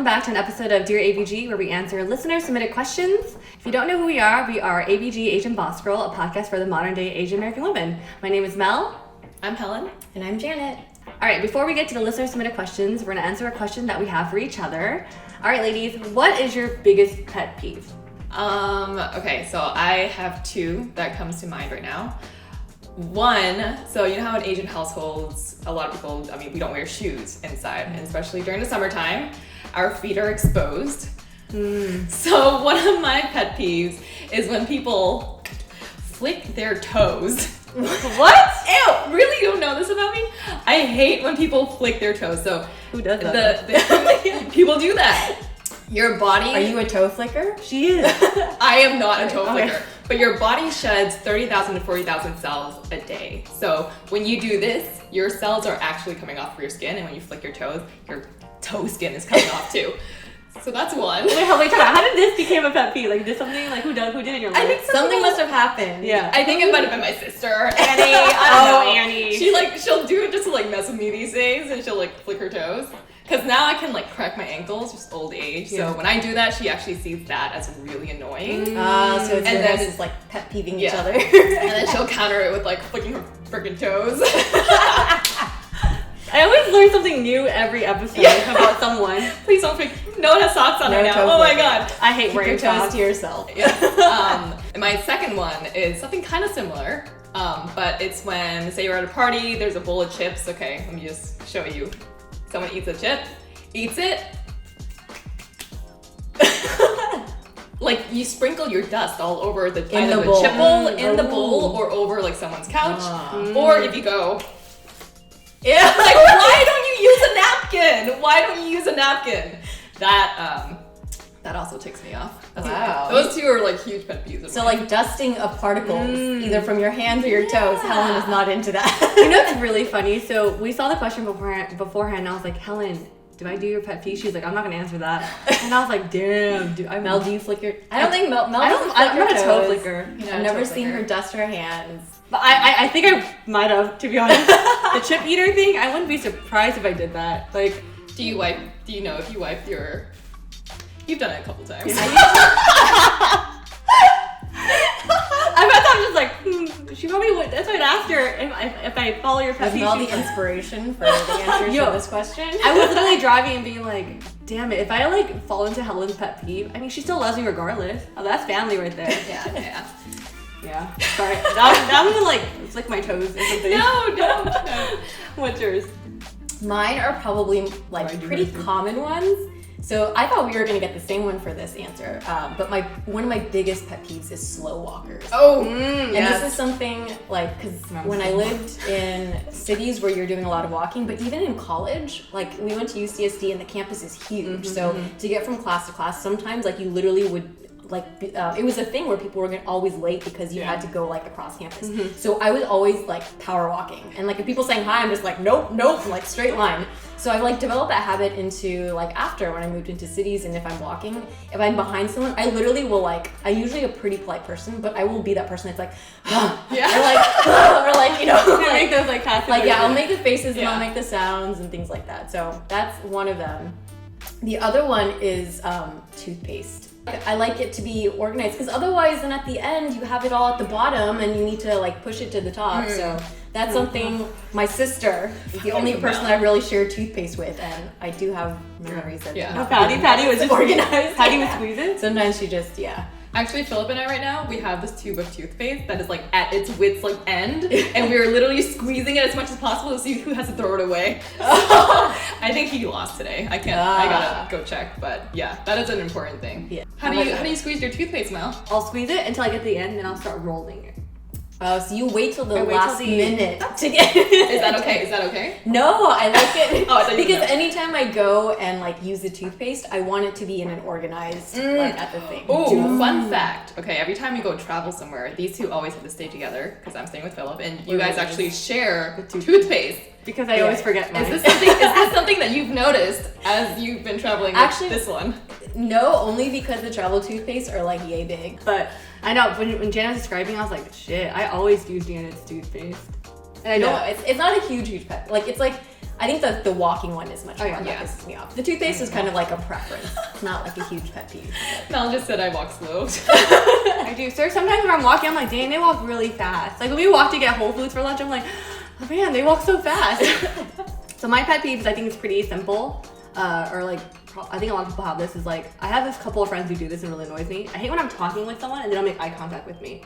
welcome back to an episode of Dear ABG, where we answer listener-submitted questions. If you don't know who we are ABG Asian Boss Girl, a podcast for the modern-day Asian American woman. My name is Mel. I'm Helen. And I'm Janet. All right, before we get to the listener-submitted questions, we're going to answer a question that we have for each other. All right, ladies, what is your biggest pet peeve? Okay, so I have two that comes to mind right now. One, so you know how in Asian households, a lot of people, we don't wear shoes inside, and especially during the summertime, our feet are exposed. So one of my pet peeves is when people flick their toes. What? Ew, really? You don't know this about me? I hate when people flick their toes. So who does that? People do that. Your body... Are you a toe flicker? She is. I am not a toe flicker. But your body sheds 30,000 to 40,000 cells a day. So when you do this, your cells are actually coming off of your skin, and when you flick your toes, your toe skin is coming off too. So that's one. Wait, how did this become a pet peeve? Like, did something, like, who did it in your life? I think something must have happened. Yeah. I think it might have been my sister, Annie. I don't know, Annie. She'll do it just to, mess with me these days, and she'll, flick her toes. Because now I can, crack my ankles, just old age. Yeah. So when I do that, she actually sees that as really annoying. So it's just pet peeving each other. And then she'll counter it with, flicking her freaking toes. I always learn something new every episode about someone. Please don't flick. No one has socks on right now. Oh my god. I hate wearing your toes socks. to yourself. Yeah. And my second one is something kind of similar. But it's when, say you're at a party, there's a bowl of chips. Okay, let me just show you. Someone eats a chip, eats it. You sprinkle your dust all over the chip bowl, in the bowl, or over someone's couch. Or if you go, yeah, why don't you use a napkin? Why don't you use a napkin? That also ticks me off. Wow. Those two are huge pet peeves. So dusting of particles, either from your hands or your toes. Helen is not into that. You know, it's really funny. So we saw the question beforehand, and I was like, Helen, do I do your pet peeve? She's like, I'm not gonna answer that. And I was like, damn, Mel, do you flick your? I don't think Mel. I'm not a toe flicker. I've never seen her dust her hands. But I think I might have, to be honest. The chip eater thing, I wouldn't be surprised if I did that. Do you know if you wipe your? You've done it a couple times. I'm just she probably would. That's why I'd ask her if I follow your pet peeve. All the inspiration for the answers to this question. I was literally driving and being like, damn it, if I fall into Helen's pet peeve, she still loves me regardless. Oh, that's family right there. Yeah. Sorry. That was flick my toes or something. No, don't. What's yours? Mine are probably pretty common ones. So I thought we were gonna get the same one for this answer, but one of my biggest pet peeves is slow walkers. And this is something because when I lived in cities where you're doing a lot of walking, but even in college, we went to UCSD and the campus is huge. So to get from class to class, sometimes you literally would. It was a thing where people were always late because you had to go across campus. So I was always power walking, and if people saying hi, I'm just nope, straight line. So I developed that habit into after when I moved into cities, and if I'm walking, if I'm behind someone, I literally will I'm usually a pretty polite person, but I will be that person that's or make those I'll make the faces and I'll make the sounds and things like that. So that's one of them. The other one is toothpaste. I like it to be organized because otherwise then at the end you have it all at the bottom and you need to push it to the top. So that's something my sister is the only person I really share toothpaste with, and I do have memories that Patty was just organized. Patty would squeeze it. Sometimes she just Actually, Philip and I right now, we have this tube of toothpaste that is at its wit's end, and we are literally squeezing it as much as possible to see who has to throw it away. I think he lost today. I gotta go check, but yeah, that is an important thing. Yeah. How do you squeeze your toothpaste, Mel? I'll squeeze it until I get to the end, and I'll start rolling it. Oh, so you wait till the last minute to get. Is that okay? Is that okay? No, I like it. I thought you because anytime I go and use the toothpaste, I want it to be in an organized at the thing. Oh, fun fact. Okay, every time we go travel somewhere, these two always have to stay together because I'm staying with Philip, and you guys actually share the toothpaste. Because I always forget mine. Is this something that you've noticed as you've been traveling with this one? No, only because the travel toothpaste are yay big. But I know when Janet was describing, I was like, shit, I always use Janet's toothpaste. And I don't. It's not a huge pet. It's I think the walking one is much more that yeah. pisses me off. The toothpaste is kind of like a preference. It's not like a huge pet peeve. Mel just said I walk slow. I do. So sometimes when I'm walking, I'm like, dang, they walk really fast. Like when we walk to get Whole Foods for lunch, I'm like, oh man, they walk so fast. So my pet peeves, I think it's pretty simple. Or like, I think a lot of people have this, is like, I have this couple of friends who do this and really annoys me. I hate when I'm talking with someone and they don't make eye contact with me.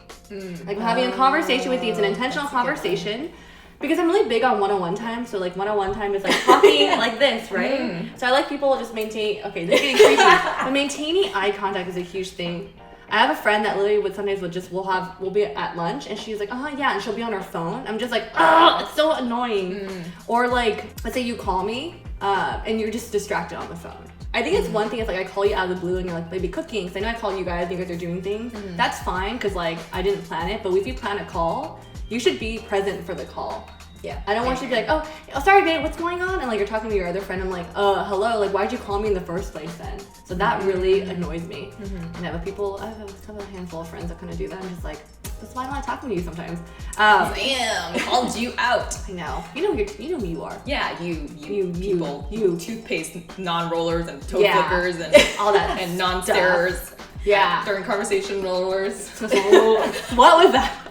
Like I'm having a conversation with you, it's an intentional conversation. Because I'm really big on one-on-one time, so like one-on-one time is like talking like this, right? So I like people just maintain, okay, this is getting creepy, but maintaining eye contact is a huge thing. I have a friend that literally we'll be at lunch and she's like, oh yeah, and she'll be on her phone. I'm just like, oh, it's so annoying. Or like, let's say you call me and you're just distracted on the phone. I think it's one thing, it's like I call you out of the blue and you're like maybe cooking, because I know I call you guys are doing things. That's fine, because like I didn't plan it, but if you plan a call, you should be present for the call. Yeah. I don't want you to be like, oh, sorry babe, what's going on? And like you're talking to your other friend, I'm like, hello, like why'd you call me in the first place then? So that really annoys me. And I have a handful of friends that kind of do that. I'm just like, that's why I'm not talking to you sometimes. Damn, called you out. I know. You know who you are. Yeah, you people. You. Toothpaste non-rollers and toe flickers and all that and non-starers. Yeah. During conversation rollers. What was that?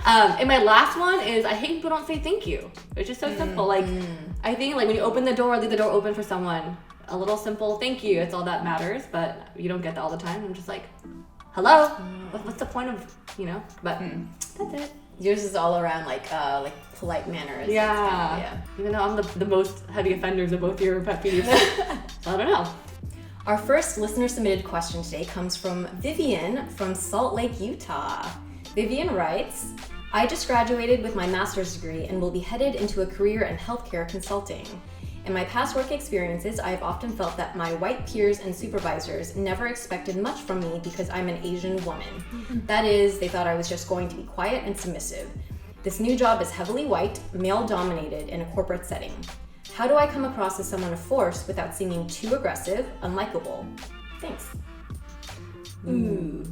And my last one is I hate people don't say thank you. It's just so simple. Like I think like when you open the door, leave the door open for someone. A little simple thank you. It's all that matters, but you don't get that all the time. I'm just like, hello. What's the point of But that's it. Yours is all around like polite manners. Yeah. Even though I'm the most heavy offenders of both your pet peeves. So I don't know. Our first listener submitted question today comes from Vivian from Salt Lake, Utah. Vivian writes, I just graduated with my master's degree and will be headed into a career in healthcare consulting. In my past work experiences, I have often felt that my white peers and supervisors never expected much from me because I'm an Asian woman. That is, they thought I was just going to be quiet and submissive. This new job is heavily white, male-dominated in a corporate setting. How do I come across as someone of force without seeming too aggressive, unlikable? Thanks. Ooh.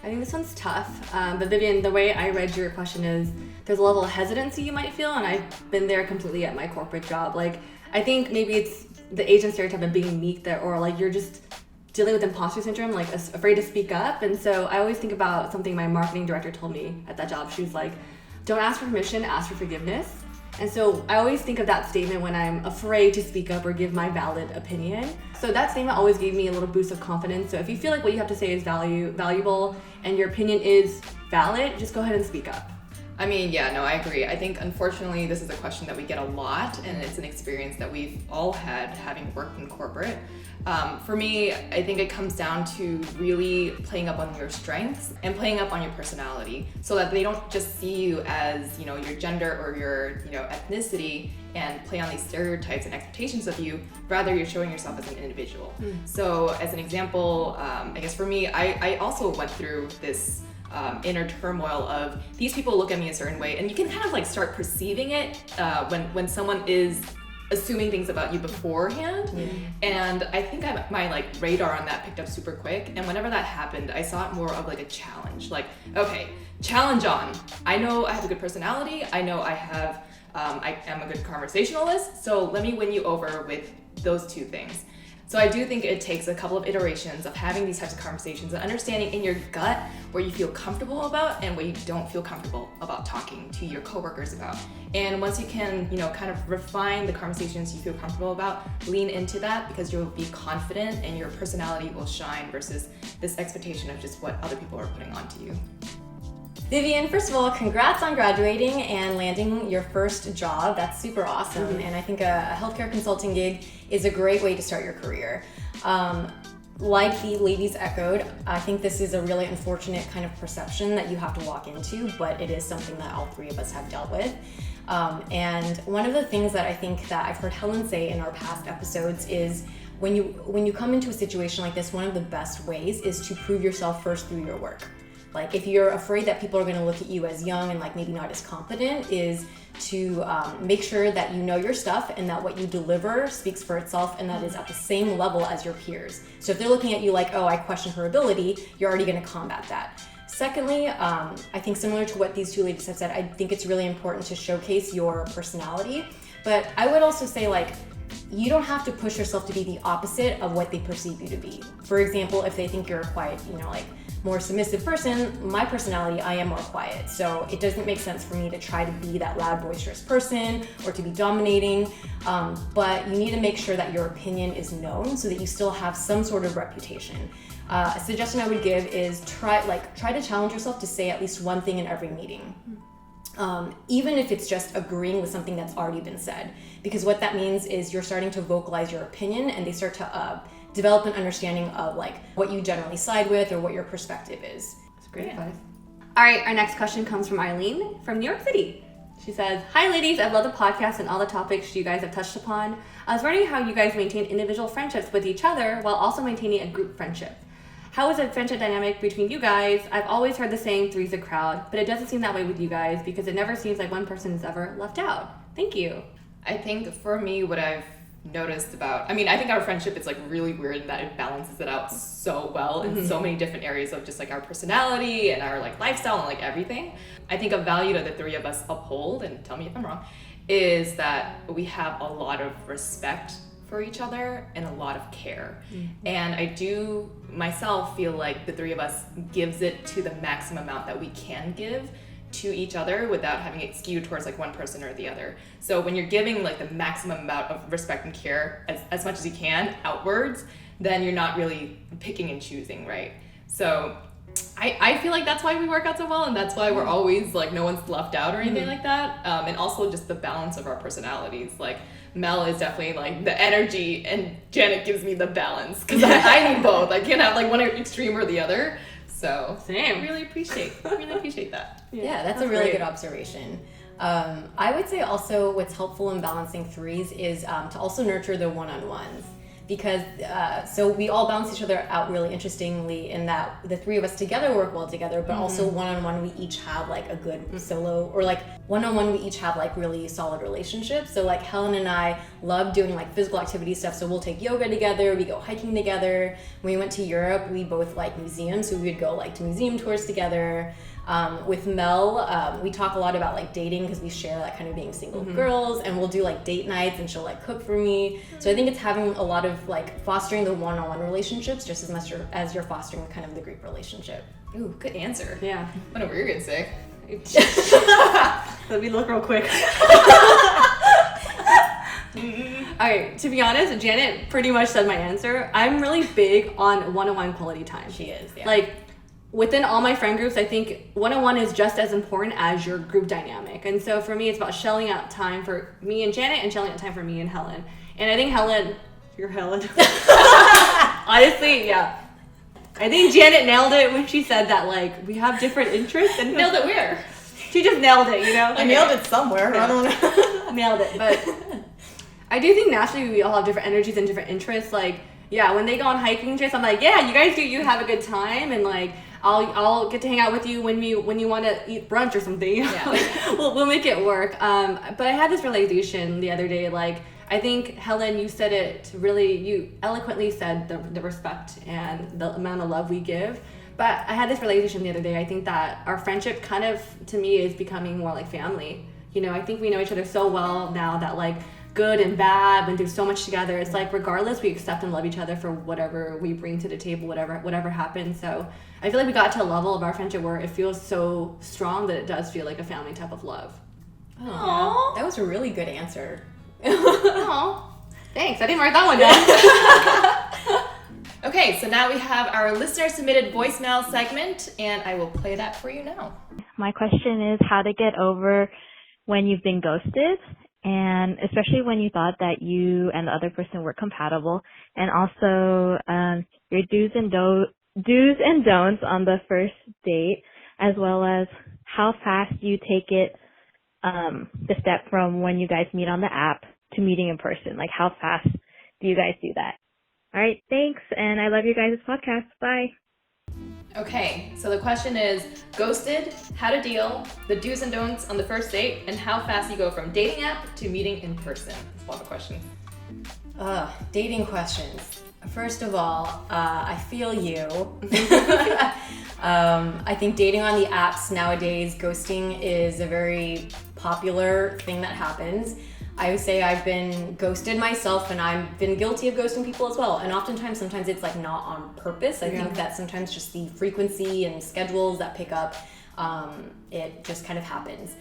I think this one's tough, but Vivian, the way I read your question is there's a level of hesitancy you might feel, and I've been there completely at my corporate job. Like, I think maybe it's the Asian stereotype of being meek there, or like you're just dealing with imposter syndrome, like afraid to speak up. And so I always think about something my marketing director told me at that job. She was like, don't ask for permission, ask for forgiveness. And so I always think of that statement when I'm afraid to speak up or give my valid opinion. So that statement always gave me a little boost of confidence. So if you feel like what you have to say is valuable and your opinion is valid, just go ahead and speak up. I mean, yeah, no, I agree. I think, unfortunately, this is a question that we get a lot, and it's an experience that we've all had having worked in corporate. For me, I think it comes down to really playing up on your strengths and playing up on your personality so that they don't just see you as, your gender or your, ethnicity and play on these stereotypes and expectations of you. Rather, you're showing yourself as an individual. So as an example, I guess for me, I also went through this inner turmoil of these people look at me a certain way, and you can kind of like start perceiving it when someone is assuming things about you beforehand. And I think my like radar on that picked up super quick, and whenever that happened, I saw it more of like a challenge. Like, okay, challenge on. I know I have a good personality. I know I am a good conversationalist, so let me win you over with those two things. So I do think it takes a couple of iterations of having these types of conversations and understanding in your gut where you feel comfortable about and what you don't feel comfortable about talking to your coworkers about. And once you can, kind of refine the conversations you feel comfortable about, lean into that, because you'll be confident and your personality will shine versus this expectation of just what other people are putting onto you. Vivian, first of all, congrats on graduating and landing your first job. That's super awesome. And I think a healthcare consulting gig is a great way to start your career. Like the ladies echoed, I think this is a really unfortunate kind of perception that you have to walk into, but it is something that all three of us have dealt with. And one of the things that I think that I've heard Helen say in our past episodes is when you come into a situation like this, one of the best ways is to prove yourself first through your work. Like if you're afraid that people are going to look at you as young and like maybe not as competent, is to make sure that you know your stuff and that what you deliver speaks for itself and that is at the same level as your peers. So if they're looking at you like, oh, I question her ability, you're already going to combat that. Secondly, I think similar to what these two ladies have said, I think it's really important to showcase your personality. But I would also say, like, you don't have to push yourself to be the opposite of what they perceive you to be. For example, if they think you're a quiet, like more submissive person, my personality, I am more quiet. So it doesn't make sense for me to try to be that loud, boisterous person or to be dominating. But you need to make sure that your opinion is known so that you still have some sort of reputation. A suggestion I would give is try to challenge yourself to say at least one thing in every meeting. Even if it's just agreeing with something that's already been said, because what that means is you're starting to vocalize your opinion and they start to develop an understanding of like what you generally side with or what your perspective is. That's great advice. All right, our next question comes from Eileen from New York City. She says, "Hi ladies, I love the podcast and all the topics you guys have touched upon. I was wondering how you guys maintain individual friendships with each other while also maintaining a group friendship. How is the friendship dynamic between you guys? I've always heard the saying three's a crowd, but it doesn't seem that way with you guys because it never seems like one person is ever left out. Thank you." I think for me, what I've noticed about, I think our friendship is like really weird in that it balances it out so well in so many different areas of just like our personality and our like lifestyle and like everything. I think a value that the three of us uphold, and tell me if I'm wrong, is that we have a lot of respect for each other and a lot of care. And I do myself feel like the three of us gives it to the maximum amount that we can give to each other without having it skewed towards like one person or the other. So when you're giving like the maximum amount of respect and care as much as you can outwards, then you're not really picking and choosing, right? So I feel like that's why we work out so well, and that's why we're always like no one's left out or anything like that. And also just the balance of our personalities. Like Mel is definitely like the energy, and Janet gives me the balance because I need both. I can't have like one extreme or the other. So same. I really appreciate that. Yeah, that's a really good observation. I would say also what's helpful in balancing threes is to also nurture the one-on-ones. Because so we all balance each other out really interestingly in that the three of us together work well together, but also one-on-one we each have like a good solo, or like one-on-one we each have like really solid relationships. So like Helen and I love doing like physical activity stuff, so we'll take yoga together, we go hiking together. When we went to Europe, we both like museums, so we would go like to museum tours together. With Mel, we talk a lot about like dating because we share that kind of being single girls, and we'll do like date nights and she'll like cook for me. So I think it's having a lot of like fostering the one-on-one relationships just as much as you're fostering kind of the group relationship. Ooh, good answer. Yeah. I know what you're gonna say. Let me look real quick. Alright, to be honest, Janet pretty much said my answer. I'm really big on one-on-one quality time. She is, yeah. Like, within all my friend groups, I think one-on-one is just as important as your group dynamic. And so for me, it's about shelling out time for me and Janet and shelling out time for me and Helen. And I think you're Helen. Honestly, yeah. I think Janet nailed it when she said that, like, we have different interests. And Nailed it where? She just nailed it, you know? I nailed it somewhere. Yeah. I don't know. Nailed it. But I do think naturally we all have different energies and different interests. Like, yeah, when they go on hiking trips, I'm like, yeah, you guys do, you have a good time. And, like, I'll get to hang out with you when you want to eat brunch or something. Yeah. Like, we'll make it work. But I had this realization the other day, like, I think, Helen, you said it really, you eloquently said the respect and the amount of love we give. But I had this realization the other day. I think that our friendship kind of, to me, is becoming more like family. You know, I think we know each other so well now that, like, good and bad, been through so much together. It's like, regardless, we accept and love each other for whatever we bring to the table, whatever happens. So I feel like we got to a level of our friendship where it feels so strong that it does feel like a family type of love. Oh, yeah. That was a really good answer. Aw, thanks. I didn't write that one down. Okay, so now we have our listener submitted voicemail segment, and I will play that for you now. My question is how to get over when you've been ghosted, and especially when you thought that you and the other person were compatible, and also your do's and don'ts on the first date, as well as how fast you take it, the step from when you guys meet on the app to meeting in person. Like, how fast do you guys do that? All right, thanks, and I love you guys' podcast. Bye. Okay, so the question is ghosted, how to deal, the do's and don'ts on the first date, and how fast you go from dating app to meeting in person. That's a lot of questions. Dating questions. First of all, I feel you. I think dating on the apps nowadays, ghosting is a very popular thing that happens. I would say I've been ghosted myself, and I've been guilty of ghosting people as well. And sometimes it's like not on purpose. I think that sometimes just the frequency and schedules that pick up, it just kind of happens.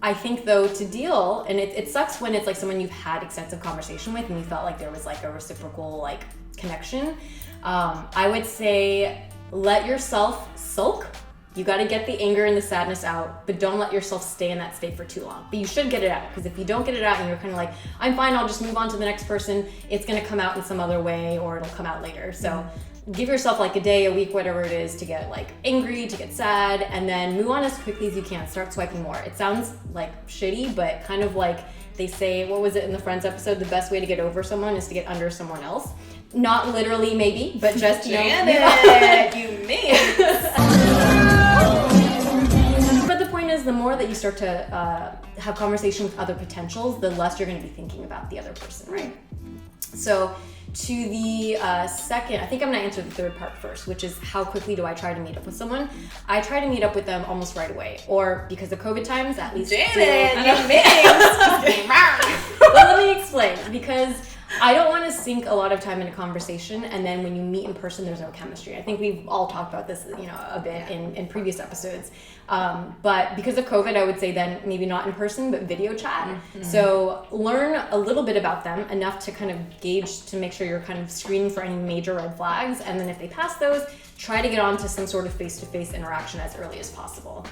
I think though to deal, and it sucks when it's like someone you've had extensive conversation with and you felt like there was like a reciprocal like connection. I would say let yourself sulk. You got to get the anger and the sadness out, but don't let yourself stay in that state for too long. But you should get it out, because if you don't get it out and you're kind of like, I'm fine, I'll just move on to the next person, it's going to come out in some other way, or it'll come out later. So give yourself like a day, a week, whatever it is, to get like angry, to get sad, and then move on as quickly as you can. Start swiping more. It sounds like shitty, but kind of like they say, what was it in the Friends episode? The best way to get over someone is to get under someone else. Not literally, maybe, but just, you But the point is, the more that you start to have conversation with other potentials, the less you're going to be thinking about the other person, right? So to the second, I think I'm going to answer the third part first, which is how quickly do I try to meet up with someone? I try to meet up with them almost right away, or because of COVID times, at least. Janet, Well, let me explain, because I don't want to sink a lot of time in a conversation, and then when you meet in person, there's no chemistry. I think we've all talked about this, a bit in previous episodes. But because of COVID, I would say then maybe not in person, but video chat. Mm-hmm. So learn a little bit about them, enough to kind of gauge, to make sure you're kind of screening for any major red flags. And then if they pass those, try to get on to some sort of face-to-face interaction as early as possible.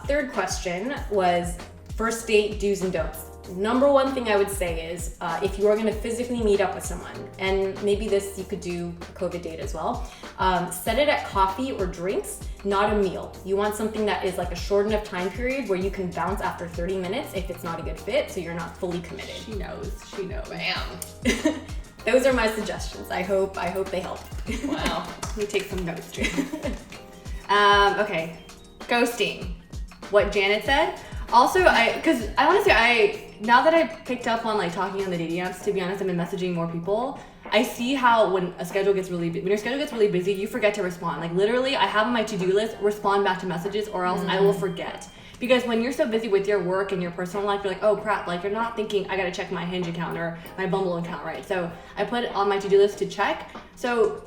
Third question was first date do's and don'ts. Number one thing I would say is if you are going to physically meet up with someone, and maybe this you could do a COVID date as well, set it at coffee or drinks, not a meal. You want something that is like a short enough time period where you can bounce after 30 minutes if it's not a good fit, so you're not fully committed. She knows. Bam. Those are my suggestions. I hope they help. Wow. Let me take some notes, Jane. Okay. Ghosting. What Janet said. Also, now that I picked up on like talking on the dating apps, to be honest, I've been messaging more people. I see how when your schedule gets really busy, you forget to respond. Like literally, I have on my to-do list, respond back to messages, or else I will forget. Because when you're so busy with your work and your personal life, you're like, oh crap, like you're not thinking, I gotta check my Hinge account or my Bumble account, right? So I put it on my to-do list to check. So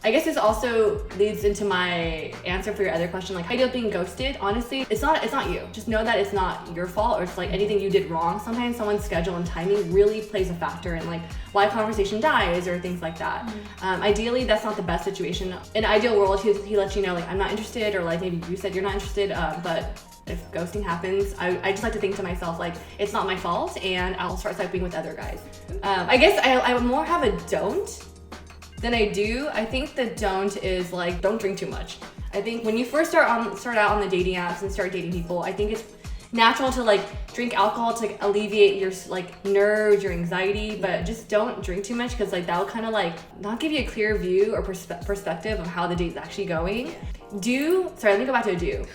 I guess this also leads into my answer for your other question, like how do you feel being ghosted? Honestly, it's not you. Just know that it's not your fault, or it's like anything you did wrong. Sometimes someone's schedule and timing really plays a factor in like why conversation dies or things like that. Ideally, that's not the best situation. In an ideal world, he lets you know like I'm not interested, or like maybe you said you're not interested, but if ghosting happens, I just like to think to myself like it's not my fault, and I'll start swiping with other guys. I guess I more have a don't than I do. I think the don't is like don't drink too much. I think when you first start out on the dating apps and start dating people, I think it's natural to like drink alcohol to alleviate your like nerves, your anxiety, but just don't drink too much, because like that will kind of like not give you a clear view or perspective of how the date's actually going. Let me go back to a do.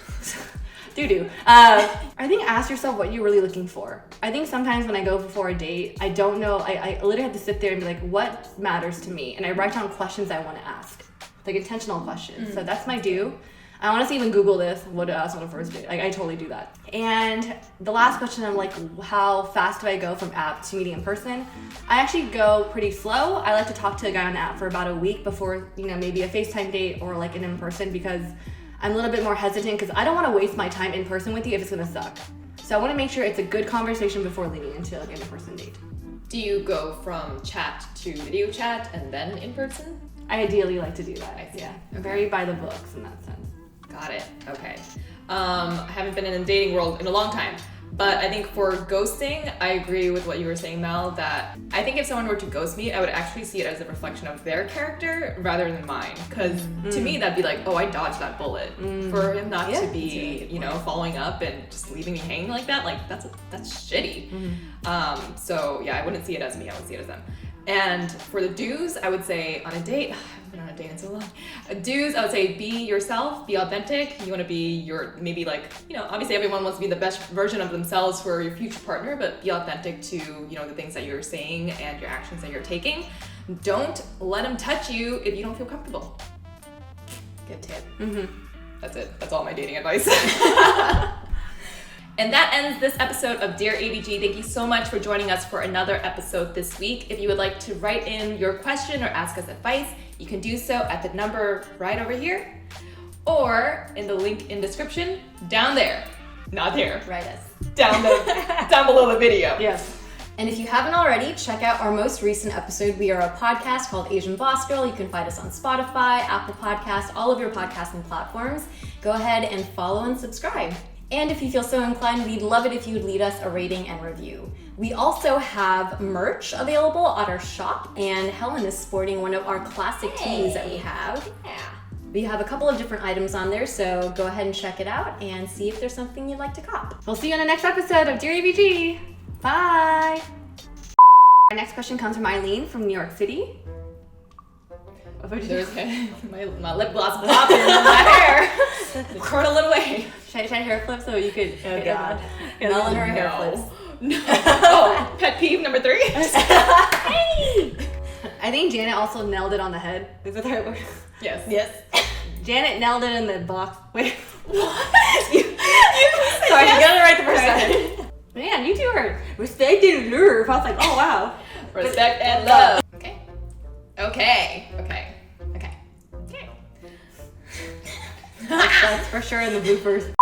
I think ask yourself what you're really looking for. I think sometimes when I go for a date, I don't know, I literally have to sit there and be like, what matters to me? And I write down questions I want to ask, like intentional questions. So that's my do. I honestly even Google this, what to ask on a first date. Like I totally do that. And the last question, I'm like, how fast do I go from app to meeting in person? I actually go pretty slow. I like to talk to a guy on the app for about a week before, maybe a FaceTime date or like an in-person, because I'm a little bit more hesitant because I don't want to waste my time in person with you if it's going to suck. So I want to make sure it's a good conversation before leading into like an in-person date. Do you go from chat to video chat and then in person? I ideally like to do that. I see. Yeah. Okay. Very by the books in that sense. Got it. Okay. I haven't been in the dating world in a long time. But I think for ghosting, I agree with what you were saying, Mel, that I think if someone were to ghost me, I would actually see it as a reflection of their character rather than mine. Because to me, that'd be like, oh, I dodged that bullet. For him not to be, following up and just leaving me hanging like that, like that's shitty. So yeah, I wouldn't see it as me, I would see it as them. And for the do's, I would say on a date, I haven't been on a date in so long. Do's, I would say be yourself, be authentic. You want to be maybe like, obviously everyone wants to be the best version of themselves for your future partner, but be authentic to, the things that you're saying and your actions that you're taking. Don't let them touch you if you don't feel comfortable. Good tip. That's it. That's all my dating advice. And that ends this episode of Dear ABG. Thank you so much for joining us for another episode this week. If you would like to write in your question or ask us advice, you can do so at the number right over here or in the link in description down there. Not here. Write us. Down below the video. Yes. And if you haven't already, check out our most recent episode. We are a podcast called Asian Boss Girl. You can find us on Spotify, Apple Podcasts, all of your podcasting platforms. Go ahead and follow and subscribe. And if you feel so inclined, we'd love it if you would leave us a rating and review. We also have merch available at our shop, and Helen is sporting one of our classic tees that we have. Yeah. We have a couple of different items on there, so go ahead and check it out and see if there's something you'd like to cop. We'll see you on the next episode of Dear ABG. Bye. Our next question comes from Eileen from New York City. There's my lip gloss popping in my hair. Curl a little way. Should I hair flip so you could? Oh God. Mel and her hair flips. No. Oh, pet peeve number 3. Hey! I think Janet also nailed it on the head. Is that the right word? Yes. Yes. Janet nailed it in the box. Wait. What? Sorry, you got it right the first time. Man, you two are respected and love. I was like, oh wow. Respect and love. Okay. That's for sure in the bloopers.